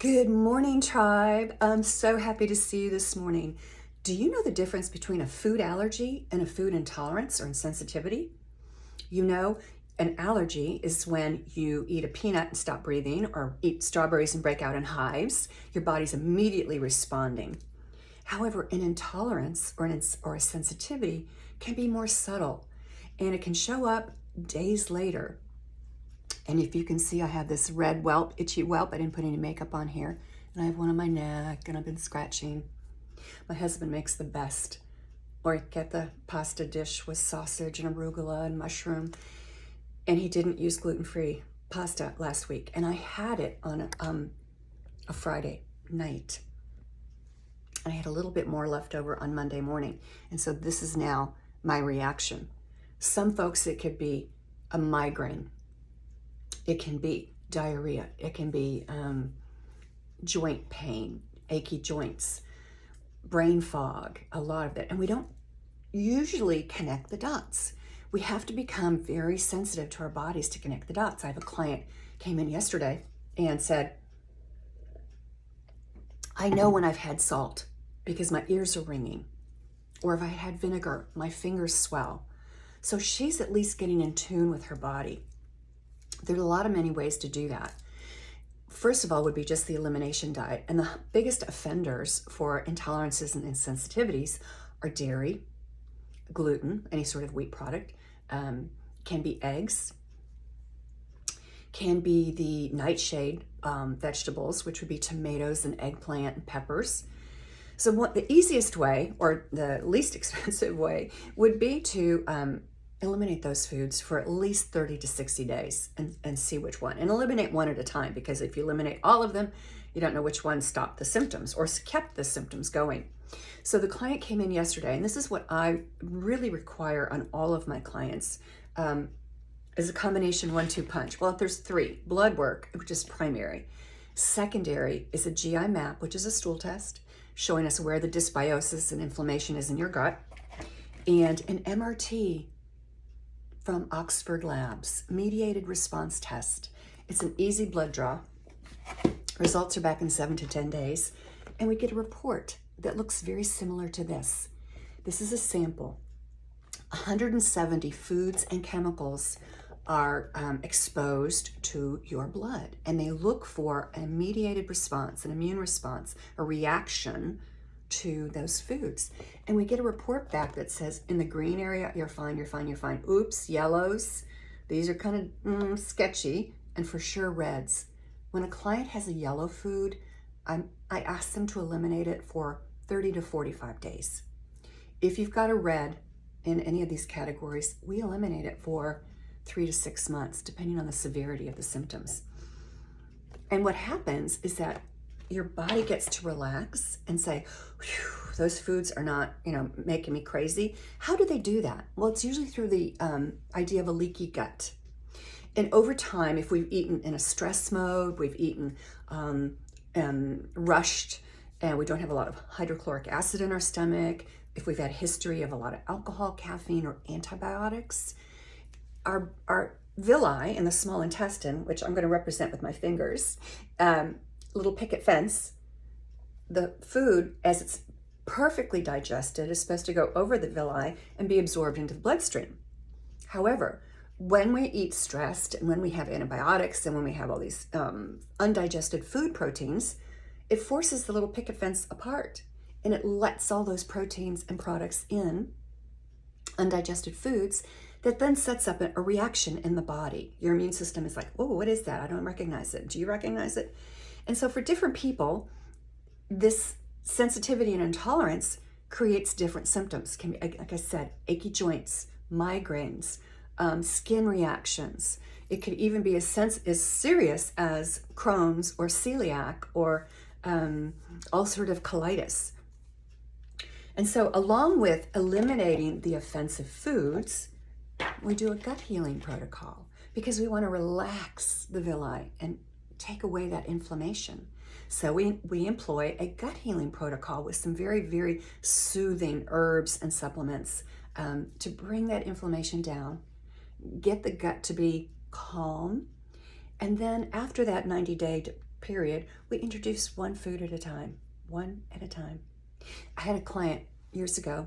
Good morning, tribe. I'm so happy to see you this morning. Do you know the difference between a food allergy and a food intolerance or insensitivity? You know, an allergy is when you eat a peanut and stop breathing, or eat strawberries and break out in hives. Your body's immediately responding. However, an intolerance or a sensitivity can be more subtle, and it can show up days later. And if you can see, I have this red whelp, itchy whelp. I didn't put any makeup on here. And I have one on my neck, and I've been scratching. My husband makes the best orecchietta pasta dish with sausage and arugula and mushroom. And he didn't use gluten-free pasta last week. And I had it on a Friday night. And I had a little bit more left over on Monday morning. And so this is now my reaction. Some folks, it could be a migraine. It can be diarrhea. It can be joint pain, achy joints, brain fog, a lot of it. And we don't usually connect the dots. We have to become very sensitive to our bodies to connect the dots. I have a client came in yesterday and said, I know when I've had salt because my ears are ringing. Or if I had vinegar, my fingers swell. So she's at least getting in tune with her body. There's many ways to do that. First of all would be just the elimination diet. And the biggest offenders for intolerances and insensitivities are dairy, gluten, any sort of wheat product, can be eggs, can be the nightshade vegetables, which would be tomatoes and eggplant and peppers. So the easiest way, or the least expensive way, would be to eliminate those foods for at least 30 to 60 days and see which one. And eliminate one at a time, because if you eliminate all of them, you don't know which one stopped the symptoms or kept the symptoms going. So the client came in yesterday, and this is what I really require on all of my clients, is a combination 1-2 punch. Well, there's 3. Blood work, which is primary. Secondary is a GI map, which is a stool test, showing us where the dysbiosis and inflammation is in your gut. And an MRT from Oxford Labs, mediated response test. It's an easy blood draw. Results are back in 7 to 10 days. And we get a report that looks very similar to this. This is a sample. 170 foods and chemicals are exposed to your blood, and they look for a mediated response, an immune response, a reaction to those foods. And we get a report back that says in the green area, you're fine, you're fine, you're fine. Oops, yellows, these are kind of sketchy, and for sure reds. When a client has a yellow food, I ask them to eliminate it for 30 to 45 days. If you've got a red in any of these categories, we eliminate it for 3 to 6 months, depending on the severity of the symptoms. And what happens is that your body gets to relax and say, whew, those foods are not, making me crazy. How do they do that? Well, it's usually through the idea of a leaky gut. And over time, if we've eaten in a stress mode, we've eaten rushed, and we don't have a lot of hydrochloric acid in our stomach, if we've had a history of a lot of alcohol, caffeine, or antibiotics, our villi in the small intestine, which I'm going to represent with my fingers, little picket fence, the food, as it's perfectly digested, is supposed to go over the villi and be absorbed into the bloodstream. However, when we eat stressed, and when we have antibiotics, and when we have all these undigested food proteins, it forces the little picket fence apart, and it lets all those proteins and products in, undigested foods, that then sets up a reaction in the body. Your immune system is like, oh, what is that? I don't recognize it. Do you recognize it? And so for different people, this sensitivity and intolerance creates different symptoms. Can be, like I said, achy joints, migraines, skin reactions. It could even be as serious as Crohn's or celiac or ulcerative colitis. And so along with eliminating the offensive foods, we do a gut healing protocol because we want to relax the villi and take away that inflammation. So we employ a gut healing protocol with some very, very soothing herbs and supplements to bring that inflammation down, get the gut to be calm, and then after that 90-day period, we introduce one food at a time, one at a time. I had a client years ago,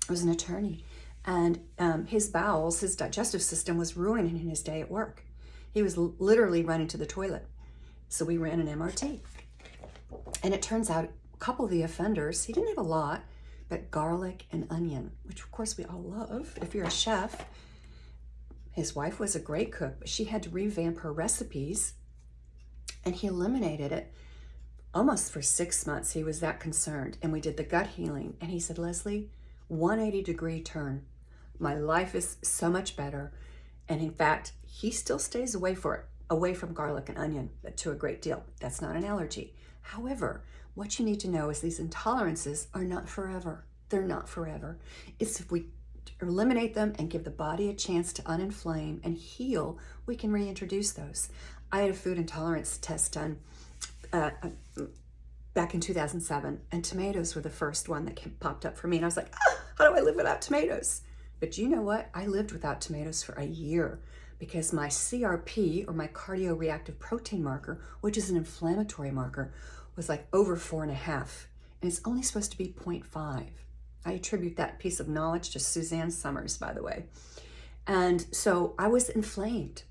it was an attorney, and his bowels, his digestive system was ruining his day at work. He was literally running to the toilet. So we ran an MRT. And it turns out a couple of the offenders, he didn't have a lot, but garlic and onion, which of course we all love if you're a chef. His wife was a great cook, but she had to revamp her recipes, and he eliminated it almost for 6 months. He was that concerned. And we did the gut healing. And he said, Leslie, 180-degree turn. My life is so much better. And in fact, he still stays away from garlic and onion, but to a great deal. That's not an allergy. However, what you need to know is these intolerances are not forever. They're not forever. It's if we eliminate them and give the body a chance to uninflame and heal, we can reintroduce those. I had a food intolerance test done back in 2007, and tomatoes were the first one that popped up for me. And I was like, how do I live without tomatoes? But you know what? I lived without tomatoes for a year because my CRP, or my cardioreactive protein marker, which is an inflammatory marker, was like over 4.5. And it's only supposed to be 0.5. I attribute that piece of knowledge to Suzanne Summers, by the way. And so I was inflamed.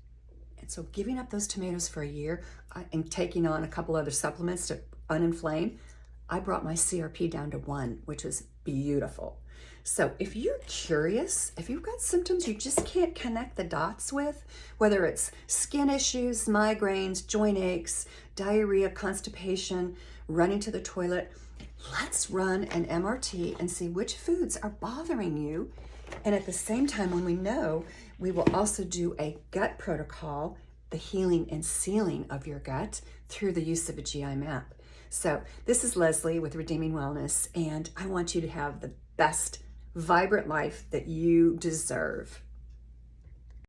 And so giving up those tomatoes for a year and taking on a couple other supplements to uninflame, I brought my CRP down to 1, which was beautiful. So if you're curious, if you've got symptoms you just can't connect the dots with, whether it's skin issues, migraines, joint aches, diarrhea, constipation, running to the toilet, let's run an MRT and see which foods are bothering you. And at the same time, when we know, we will also do a gut protocol, the healing and sealing of your gut through the use of a GI map. So this is Leslie with Redeeming Wellness, and I want you to have the best, vibrant life that you deserve.